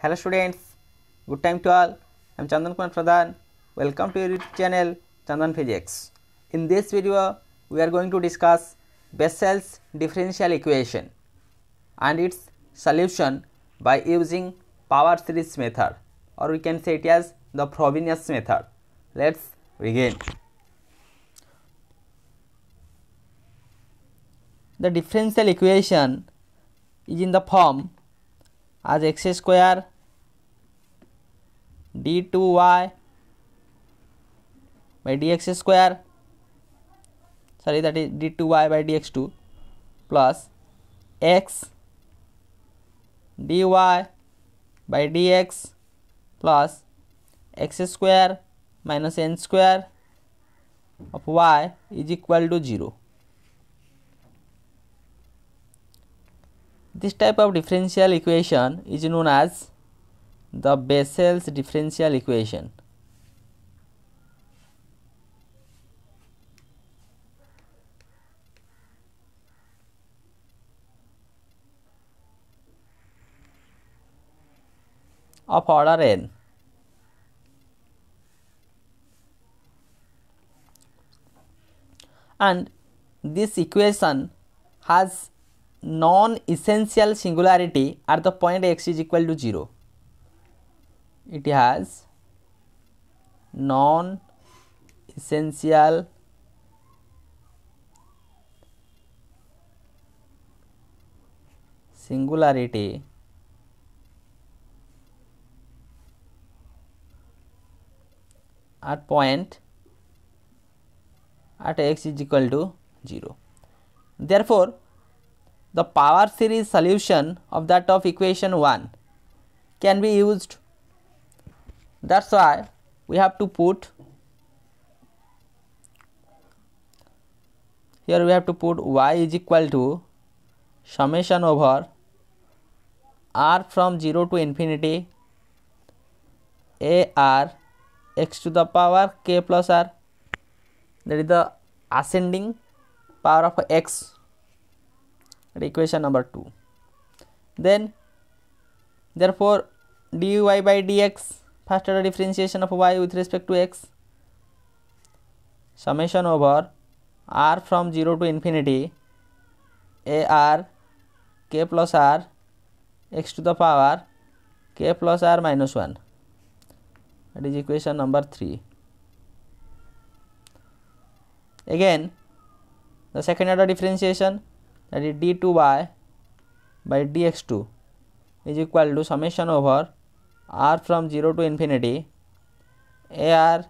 Hello students, good time to all. I am Chandan Kumar Pradhan. Welcome to your YouTube channel Chandan Physics. In this video, we are going to discuss Bessel's differential equation and its solution by using power series method, or we can say it as the Frobenius method. Let's begin. The differential equation is in the form as x square d2y by dx square, that is d2y by dx2 plus x dy by dx plus x square minus n square of y is equal to 0. This type of differential equation is known as the Bessel's differential equation. Of order n. And this equation has non-essential singularity at the point x is equal to 0. It has non-essential singularity at point at x is equal to 0. Therefore, the power series solution of that of equation 1 can be used. That's why we have to put here, we have to put y is equal to summation over r from 0 to infinity a r x to the power k plus r, that is the ascending power of x, equation number 2. Then therefore dy by dx, first order differentiation of y with respect to x, summation over r from 0 to infinity a r k plus r x to the power k plus r minus 1, that is equation number 3. Again the second order differentiation, that is d2y by dx2 is equal to summation over r from 0 to infinity a r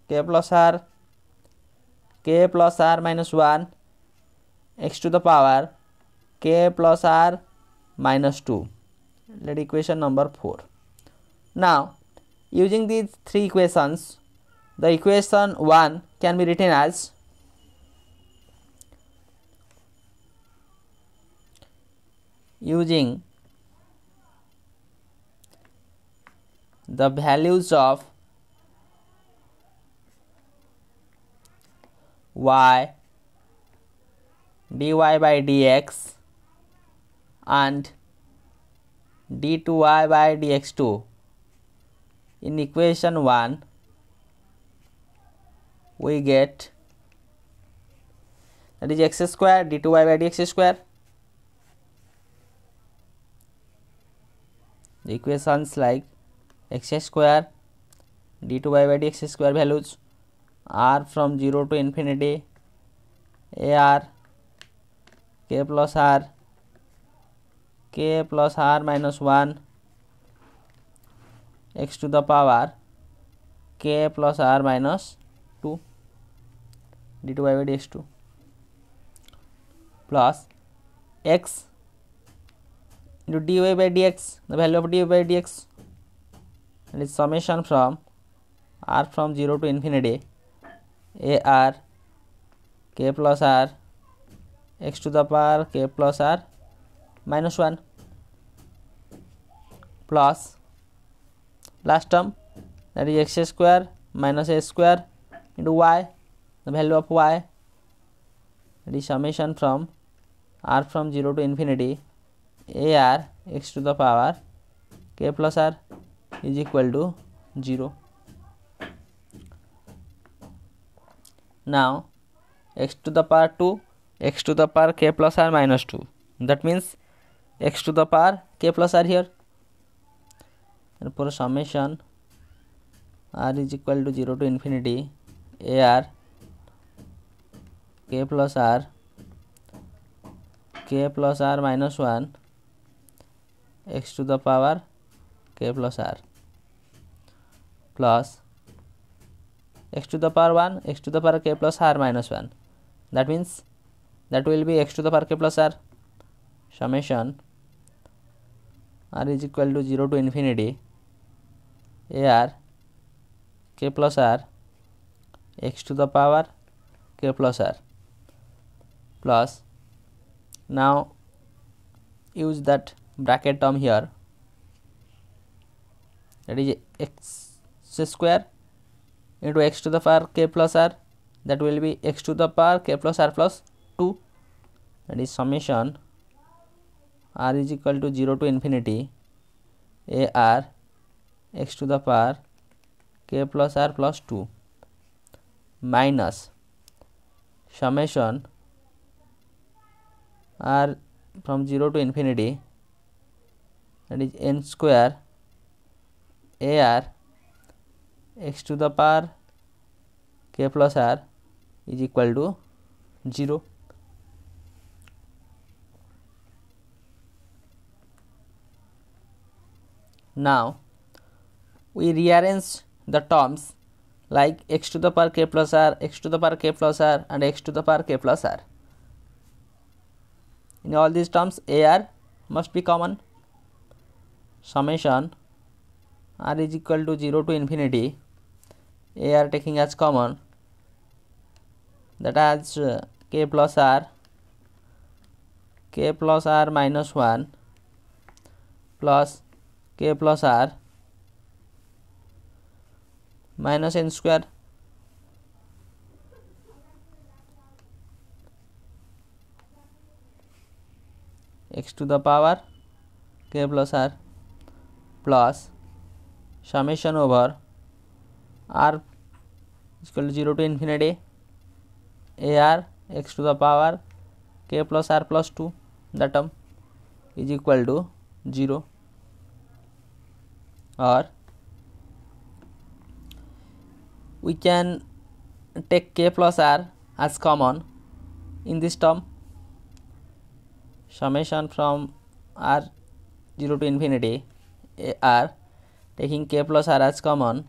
k plus r minus 1 x to the power k plus r minus 2, that is equation number 4. Now using these three equations, the equation 1 can be written as using the values of y dy by dx and d2y by dx2 in equation 1, we get, that is x square d2y by dx square. The equations like x square d2y by dx square values, r from 0 to infinity a r k plus r minus 1 x to the power k plus r minus 2 d2y by dx2 plus x into dy by dx, the value of dy by dx, and is summation from r from 0 to infinity a r k plus r x to the power k plus r minus 1 plus last term, that is x square minus a square into y, the value of y, that is summation from r from 0 to infinity a r x to the power k plus r is equal to 0. Now x to the power 2, x to the power k plus r minus 2. That means x to the power k plus r here. Therefore summation r is equal to 0 to infinity ar k plus r minus 1 x to the power k plus r plus x to the power 1 x to the power k plus r minus 1. That means that will be x to the power k plus r. Summation r is equal to 0 to infinity ar k plus r x to the power k plus r plus, now use that bracket term here, that is x square into x to the power k plus r, that will be x to the power k plus r plus 2, that is summation r is equal to 0 to infinity ar x to the power k plus r plus 2 minus summation r from 0 to infinity, that is n square ar x to the power k plus r is equal to 0. Now we rearrange the terms like x to the power k plus r, x to the power k plus r and x to the power k plus r. In all these terms ar must be common. Summation r is equal to 0 to infinity ar taking as common, that has k plus r minus 1 plus k plus r minus n square x to the power k plus r plus summation over r is equal to 0 to infinity ar x to the power k plus r plus 2, that term is equal to 0. Or we can take k plus r as common in this term. Summation from r 0 to infinity r taking k plus r as common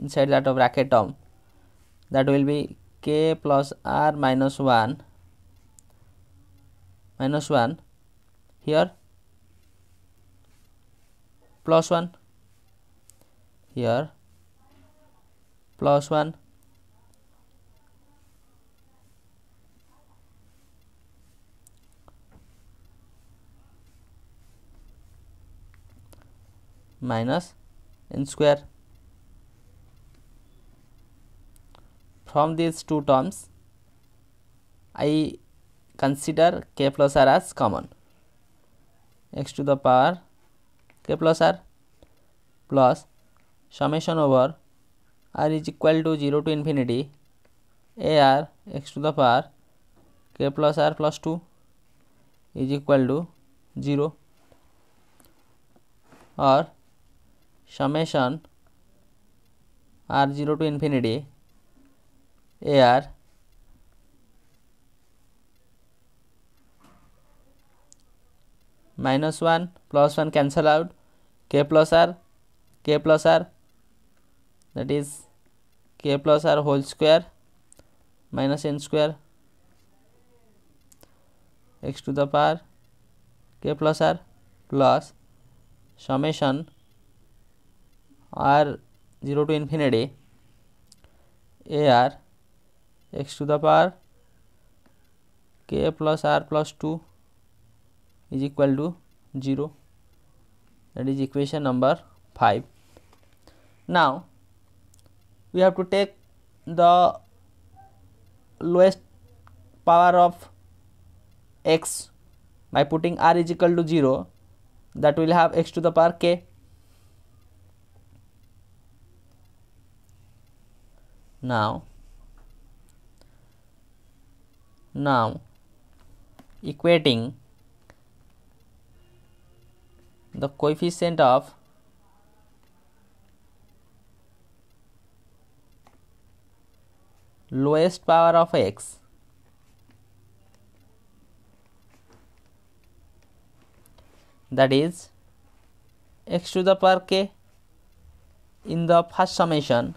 inside that of bracket term, that will be k plus r minus 1 here plus 1 here plus 1 minus n square. From these two terms I consider k plus r as common. X to the power k plus r plus summation over r is equal to 0 to infinity ar x to the power k plus r plus 2 is equal to 0, or summation r 0 to infinity ar minus 1 plus 1 cancel out, k plus r, that is k plus r whole square minus n square x to the power k plus r plus summation r 0 to infinity ar x to the power k plus r plus 2 is equal to 0. That is equation number 5. Now we have to take the lowest power of x by putting r is equal to 0, that will have x to the power k. Now equating the coefficient of lowest power of x that is x to the power k in the first summation,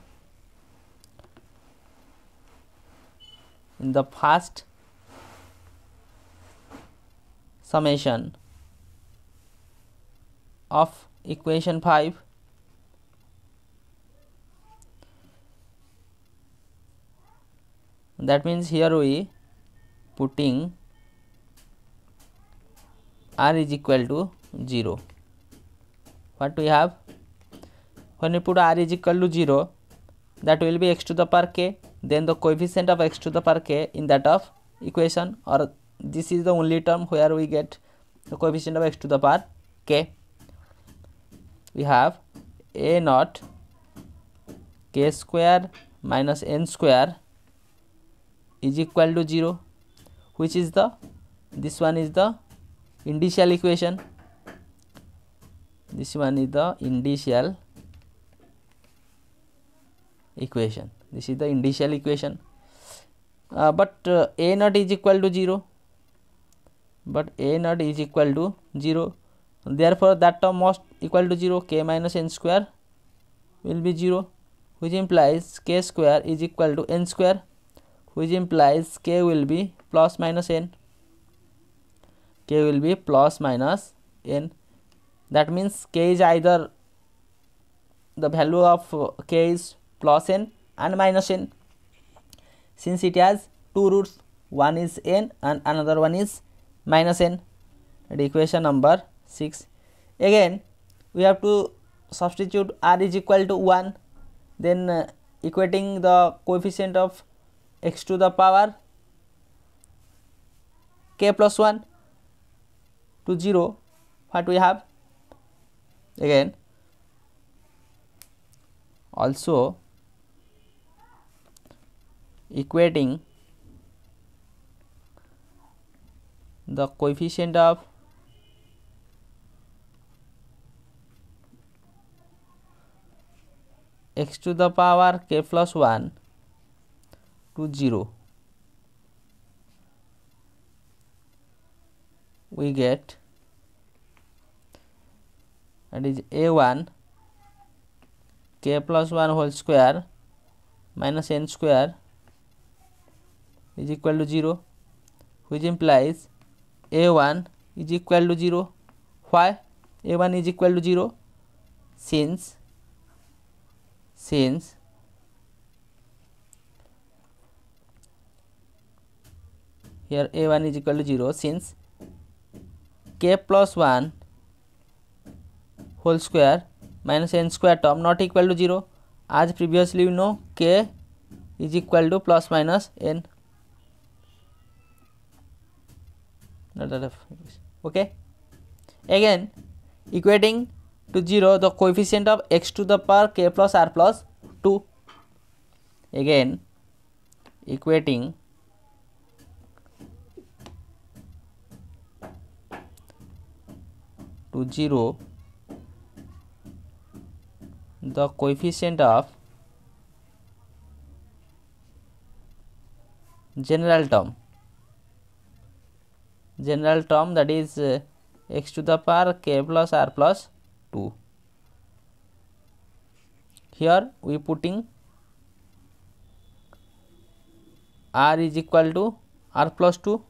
of equation 5, that means here we putting r is equal to 0. What we have? When we put r is equal to 0, that will be x to the power k, then the coefficient of x to the power k in that of equation, or this is the only term where we get the coefficient of x to the power k. We have a naught k square minus n square is equal to 0, which is this one is the initial equation. This one is the initial equation. This is the initial equation. But a naught is equal to 0. Therefore, that term must equal to 0. K minus n square will be 0, which implies k square is equal to n square, which implies k will be plus minus n. K will be plus minus n. That means k is either the value of k is plus n and minus n. Since it has two roots, one is n and another one is minus n. And equation number 6. Again we have to substitute r is equal to 1, then equating the coefficient of x to the power k plus 1 to 0. What we have? Again also equating the coefficient of x to the power k plus 1 to 0, we get, that is a1 k plus 1 whole square minus n square is equal to 0, which implies a1 is equal to 0. Why a1 is equal to 0? Since here a1 is equal to 0, since k plus 1 whole square minus n square term not equal to 0, as previously we know k is equal to plus minus n. Okay, again equating to 0 the coefficient of x to the power k plus r plus 2. Again equating to 0 the coefficient of general term, that is x to the power k plus r plus 2. Here we putting r is equal to r plus 2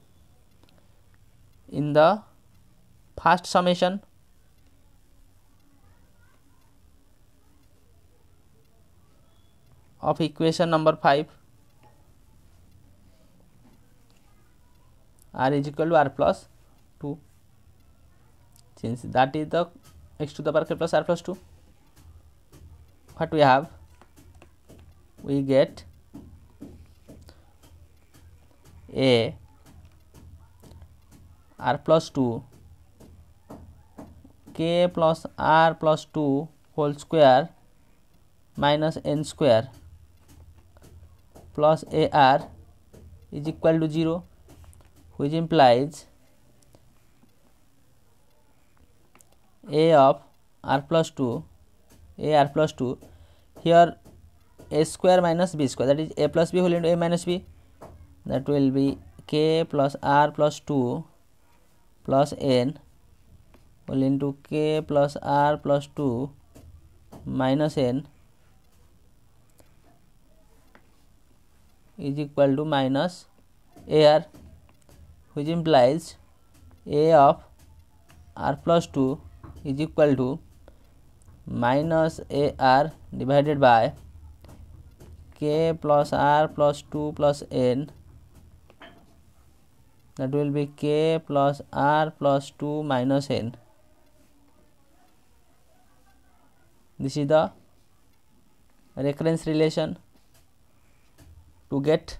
in the first summation. Of equation number 5, r is equal to r plus 2, since that is the x to the power k plus r plus 2. What we have? We get a r plus 2 k plus r plus 2 whole square minus n square plus AR is equal to 0, which implies A of r plus 2, AR plus 2, here A square minus B square, that is A plus B whole into A minus B, that will be K plus R plus 2 plus N whole into K plus R plus 2 minus N is equal to minus AR, which implies A of R plus 2 is equal to minus AR divided by K plus R plus 2 plus N, that will be K plus R plus 2 minus N. This is the recurrence relation to get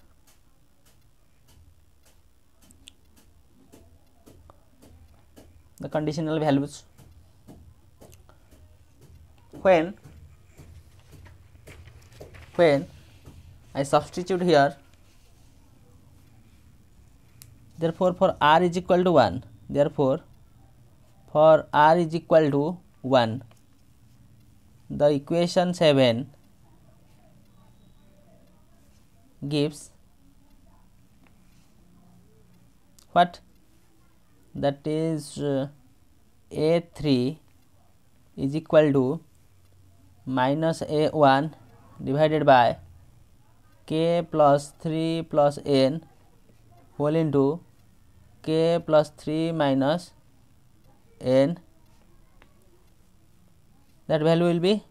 the conditional values. When I substitute here, therefore for r is equal to 1, therefore for r is equal to 1, the equation 7 gives what? That is A3 is equal to minus A1 divided by K plus 3 plus N whole into K plus 3 minus N, that value will be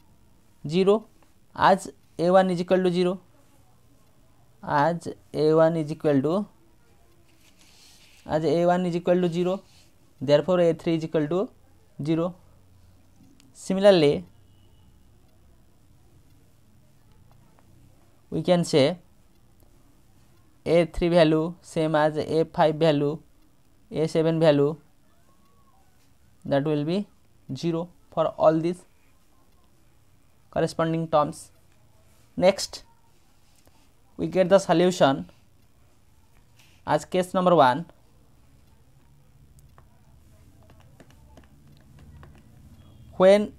0 as A1 is equal to 0, as A1 is equal to 0, therefore A3 is equal to 0. Similarly, we can say A3 value same as A5 value, A7 value, that will be 0 for all these corresponding terms. Next, we get the solution as case number 1. When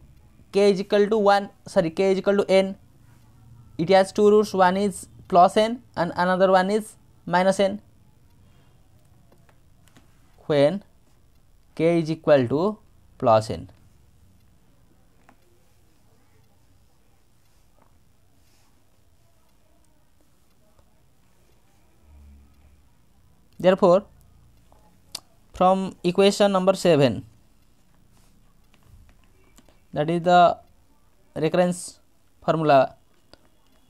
k is equal to n, it has two roots, one is plus n and another one is minus n. When k is equal to plus n, therefore from equation number 7, that is the recurrence formula,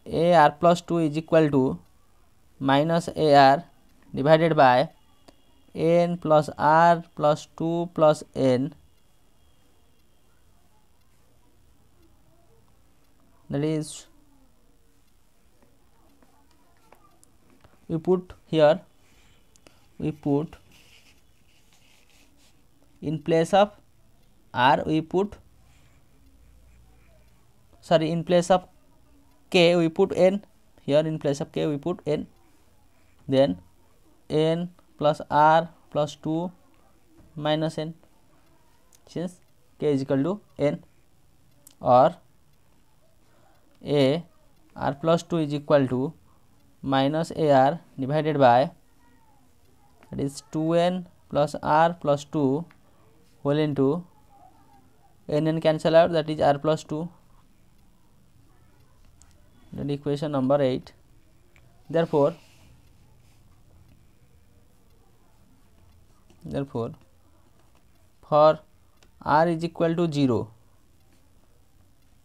AR plus 2 is equal to minus AR divided by N plus R plus 2 plus N, that is we put here, in place of R we put, in place of k we put n, here in place of k we put n, then n plus r plus 2 minus n, since k is equal to n, or a r plus 2 is equal to minus ar divided by, that is 2n plus r plus 2 whole into n cancel out, that is r plus 2, that is equation number 8. Therefore for r is equal to 0,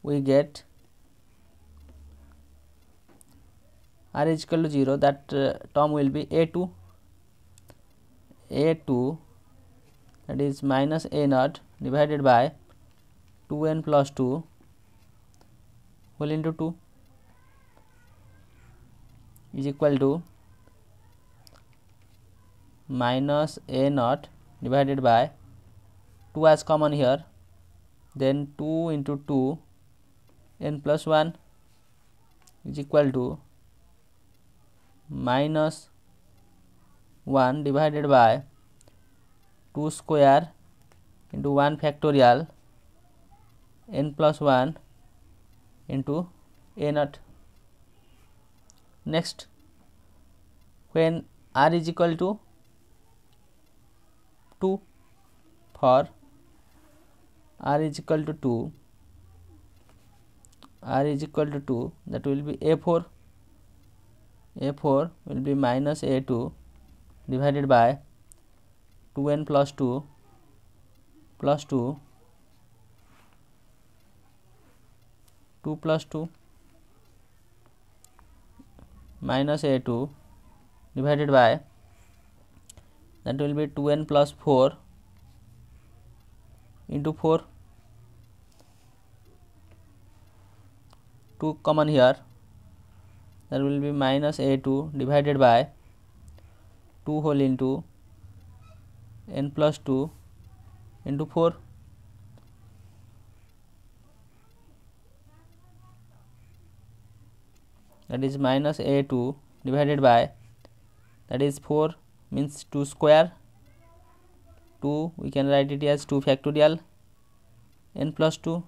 we get r is equal to 0, that term will be a2, that is minus a naught divided by 2n plus 2 whole into 2 is equal to minus a naught divided by 2 as common here, then 2 into 2 n plus 1 is equal to minus 1 divided by 2 square into 1 factorial n plus 1 into a naught. Next, when r is equal to 2, for r is equal to 2, that will be a4. a4 will be minus a2 divided by 2n plus 2 plus 2 plus 2 minus a2 divided by, that will be 2n plus 4 into 4, 2 common here, that will be minus a2 divided by 2 whole into n plus 2 into 4. That is minus a2 divided by, that is 4 means 2 square, 2 we can write it as 2 factorial, n plus 2.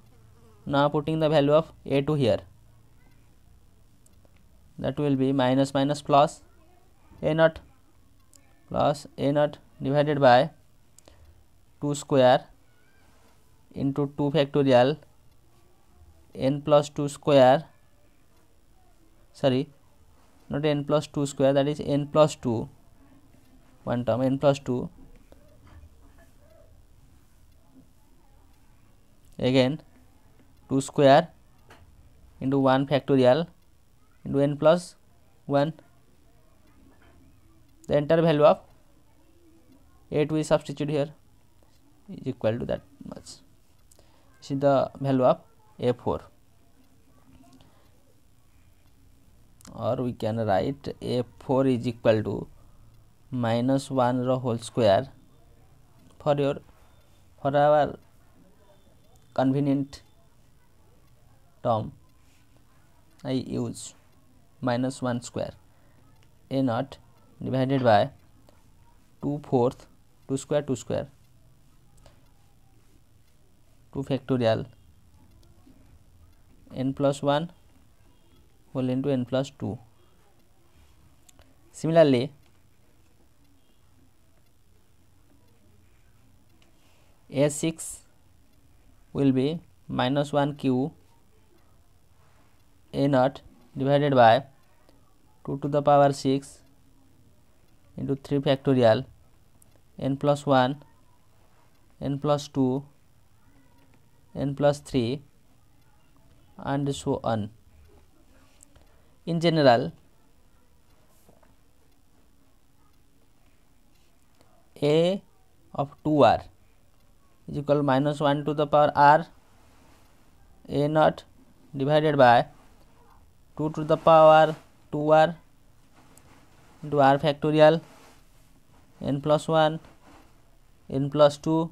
Now putting the value of a2 here, that will be minus minus plus a naught divided by 2 square into 2 factorial n plus 2 square, sorry, not n plus 2 square, that is n plus 2, one term n plus 2, again 2 square into 1 factorial into n plus 1. The entire value of a2 is substituted here, is equal to that much. This is the value of a4, or we can write a4 is equal to minus 1 whole square. For our convenient term, I use minus 1 square, a naught divided by 2 fourth, 2 square 2 factorial n plus 1 whole into n plus 2. Similarly, a6 will be minus 1 q a naught divided by 2 to the power 6 into 3 factorial n plus 1 n plus 2 n plus 3 and so on. In general, a of 2r is equal to minus 1 to the power r a naught divided by 2 to the power 2r into r factorial n plus 1 n plus 2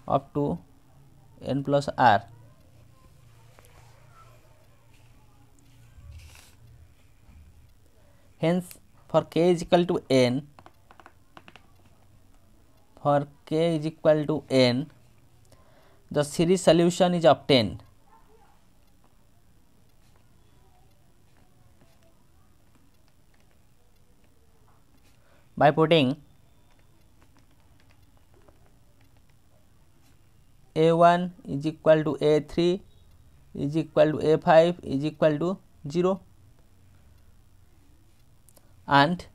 up to n plus r. Hence, for k is equal to n, the series solution is obtained by putting a1 is equal to a3 is equal to a5 is equal to 0, and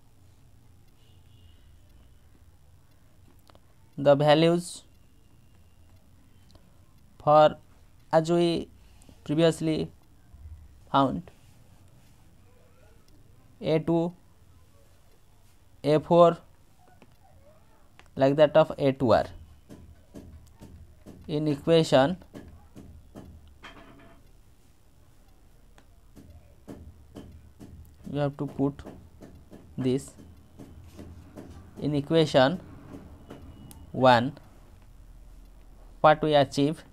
the values for, as we previously found, a2, a4 like that of a2r. In equation you have to put this in equation 1. What we achieve,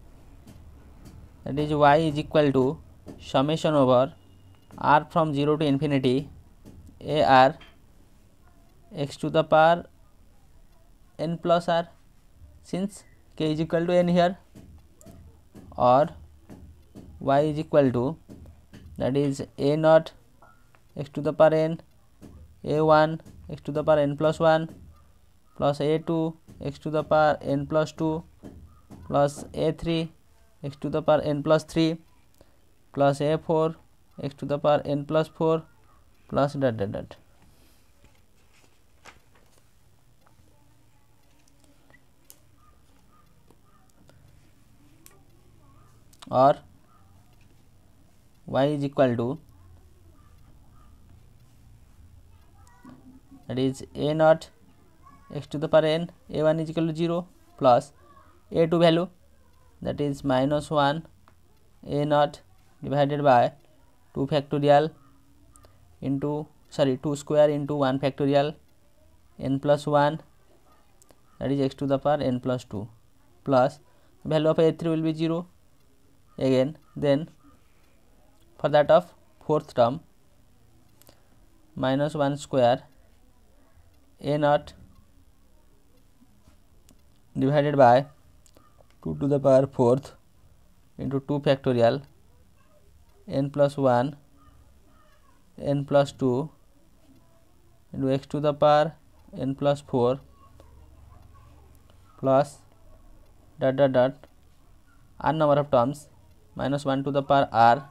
that is y is equal to summation over r from 0 to infinity AR x to the power n plus r, since k is equal to n here, or y is equal to, that is a naught x to the power n, a1 x to the power n plus 1 plus a2 x to the power n plus 2 plus a3 x to the power n plus 3 plus a4 x to the power n plus 4 plus dot dot dot. Or y is equal to, that is a naught x to the power n, a1 is equal to 0 plus a2 value, that is minus 1 a naught divided by 2 factorial into 2 square into 1 factorial n plus 1, that is x to the power n plus 2, plus value of a3 will be 0 again. Then for that of fourth term, minus 1 square a naught divided by 2 to the power 4th into 2 factorial n plus 1 n plus 2 into x to the power n plus 4 plus dot dot dot r number of terms, minus 1 to the power r,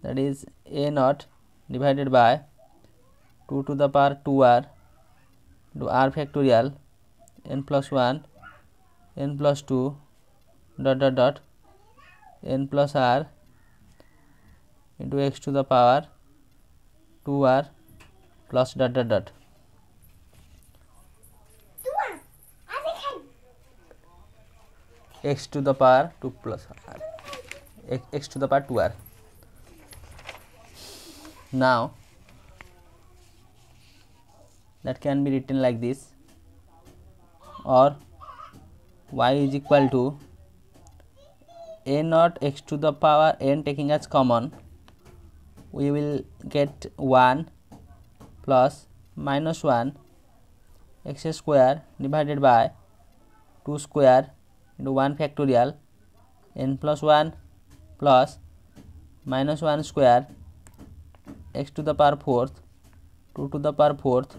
that is a naught divided by 2 to the power 2r into r factorial n plus 1 n plus 2 dot dot dot n plus r into x to the power 2r plus dot dot dot. X to the power 2 plus r, x to the power 2r. Now that can be written like this, or y is equal to a naught x to the power n, taking as common we will get 1 plus minus 1 x square divided by 2 square into 1 factorial n plus 1 plus minus 1 square x to the power 4th 2 to the power 4th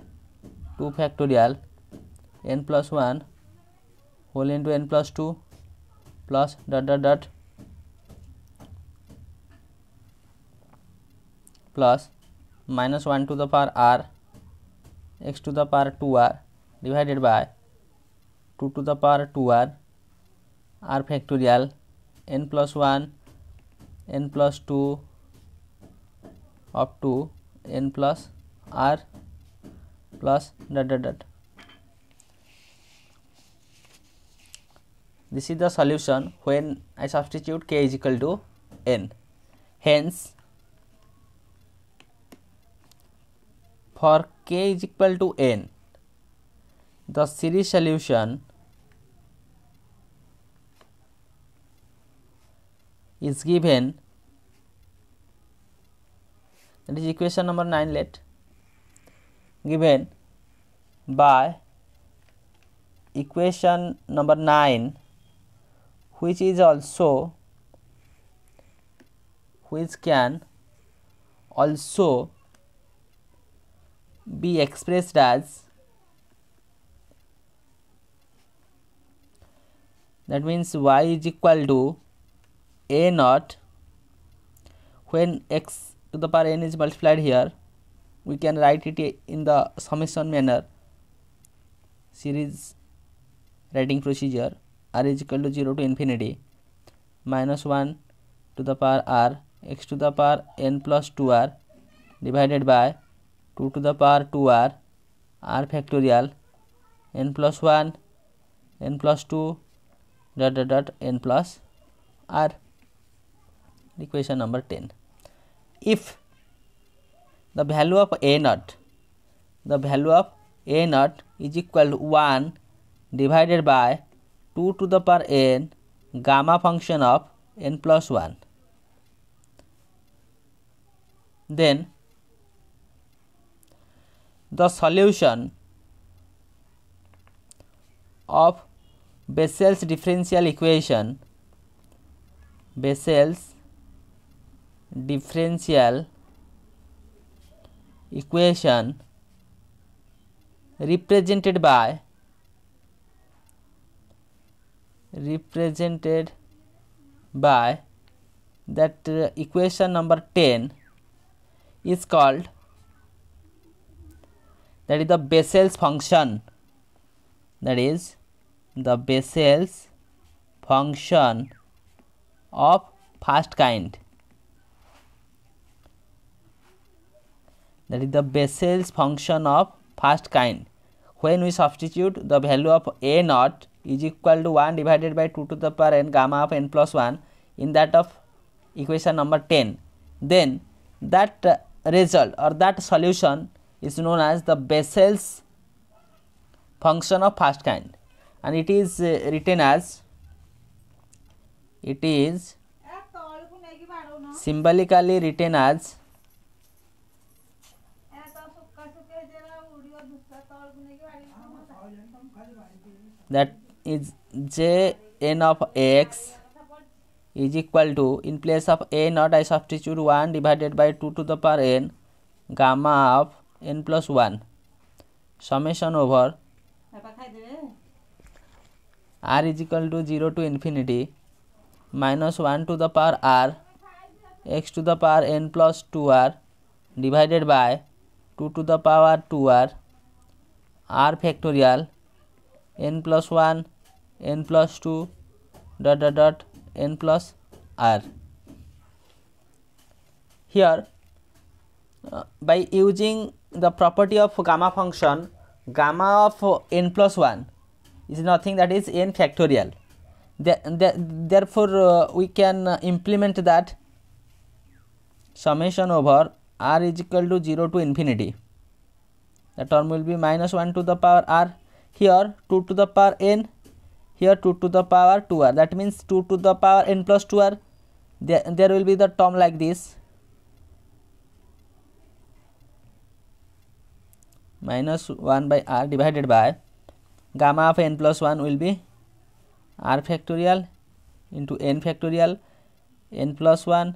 2 factorial n plus 1 whole into n plus 2 plus dot dot dot plus minus 1 to the power r x to the power 2r divided by 2 to the power 2r r factorial n plus 1 n plus 2 up to n plus r plus dot dot dot. This is the solution when I substitute k is equal to n. Hence, for k is equal to n, the series solution is given, that is equation number 9, given by equation number 9, which can also be expressed as, that means y is equal to a naught, when x to the power n is multiplied here, we can write it in the summation manner, series writing procedure, r is equal to 0 to infinity minus 1 to the power r x to the power n plus 2r divided by 2 to the power 2r r factorial n plus 1 n plus 2 dot dot dot n plus r. Equation number 10. If the value of a naught is equal to 1 divided by 2 to the power n gamma function of n plus 1, then the solution of Bessel's differential equation, Bessel's differential equation represented by that equation number 10 is called, that is the Bessel's function, that is the Bessel's function of first kind, that is the Bessel's function of first kind. When we substitute the value of a naught is equal to 1 divided by 2 to the power n gamma of n plus 1 in that of equation number 10, then that result or that solution is known as the Bessel's function of first kind, and it is written as, it is symbolically written as, that is j n of x is equal to, in place of a naught I substitute 1 divided by 2 to the power n gamma of n plus 1 summation over r is equal to 0 to infinity minus 1 to the power r x to the power n plus 2r divided by 2 to the power 2r r factorial n plus 1 n plus 2 dot dot dot n plus r. Here by using the property of gamma function, gamma of n plus 1 is nothing, that is n factorial. Therefore we can implement that summation over r is equal to 0 to infinity. The term will be minus 1 to the power r, here 2 to the power n, here 2 to the power 2r, that means 2 to the power n plus 2r. There will be the term like this, minus 1 by r divided by gamma of n plus 1 will be r factorial into n factorial, n plus 1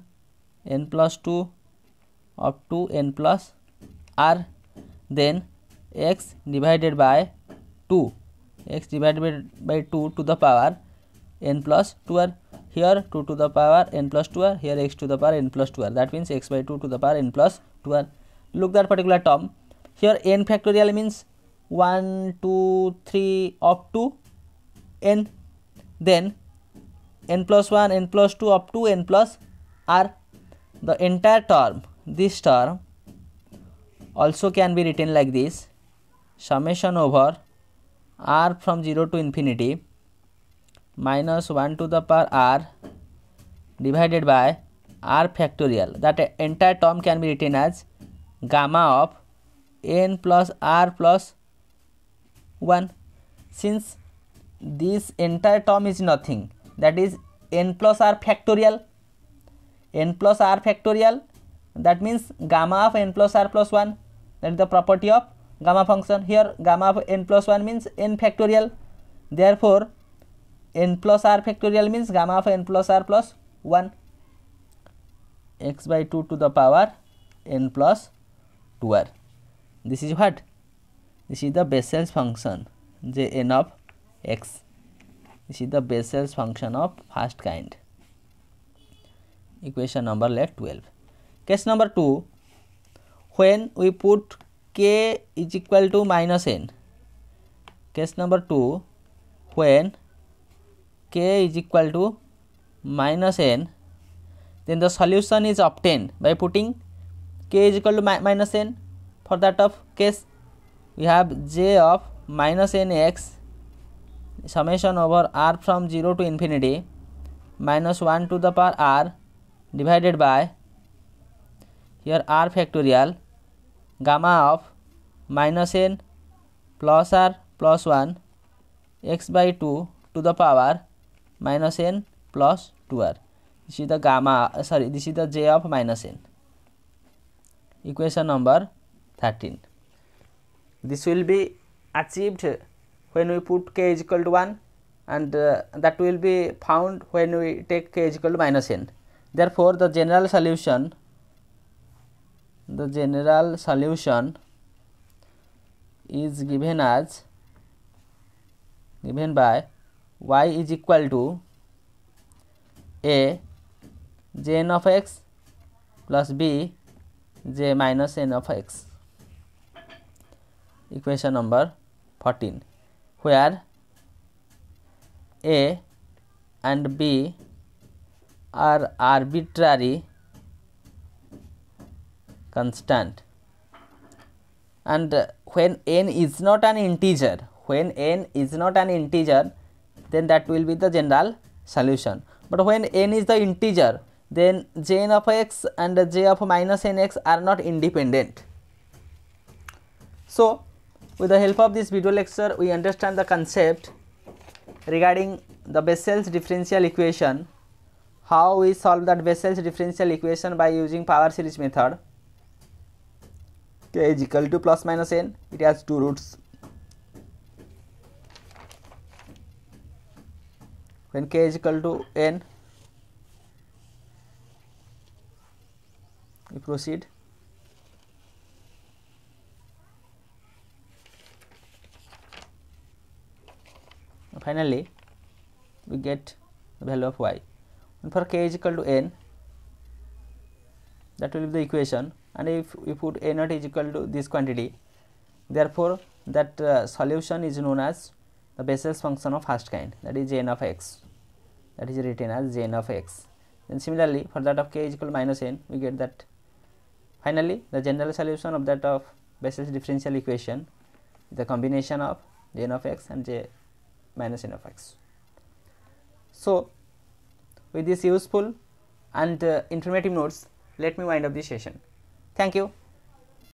n plus 2 up to n plus r, then x divided by 2, x divided by 2 to the power n plus 2r, here 2 to the power n plus 2r, here x to the power n plus 2r, that means x by 2 to the power n plus 2r. Look that particular term, here n factorial means 1 2 3 up to n, then n plus 1 n plus 2 up to n plus r. The entire term, this term also can be written like this, summation over r from 0 to infinity minus 1 to the power r divided by r factorial. That entire term can be written as gamma of n plus r plus 1. Since this entire term is nothing, that is n plus r factorial, n plus r factorial, that means gamma of n plus r plus 1, that is the property of gamma function. Here gamma of n plus 1 means n factorial, therefore n plus r factorial means gamma of n plus r plus 1, x by 2 to the power n plus 2r. This is what? This is the Bessel's function j n of x. This is the Bessel's function of first kind. Equation number 12. Case number 2, when we put k is equal to minus n. Case number 2, when k is equal to minus n, then the solution is obtained by putting k is equal to minus n. For that of case, we have j of minus n x summation over r from 0 to infinity minus 1 to the power r divided by, here r factorial, gamma of minus n plus r plus 1 x by 2 to the power minus n plus 2r. This is the gamma, this is the j of minus n. Equation number 13. This will be achieved when we put k is equal to 1, and that will be found when we take k is equal to minus n. Therefore, the general solution is given by y is equal to a j n of x plus b j minus n of x. Equation number 14, where a and b are arbitrary constant, and when n is not an integer, then that will be the general solution. But when n is the integer, then j n of x and j of minus nx are not independent. So, with the help of this video lecture, we understand the concept regarding the Bessel's differential equation, how we solve that Bessel's differential equation by using power series method. K is equal to plus minus n, it has two roots. When k is equal to n, we proceed. Finally, we get the value of y. And for k is equal to n, that will be the equation, and if we put a naught is equal to this quantity, therefore that solution is known as the Bessel's function of first kind, that is j n of x, that is written as j n of x. Then similarly, for that of k is equal to minus n, we get that. Finally, the general solution of that of Bessel's differential equation is the combination of j n of x and j minus n of x. So, with this useful and informative notes, let me wind up this session. Thank you.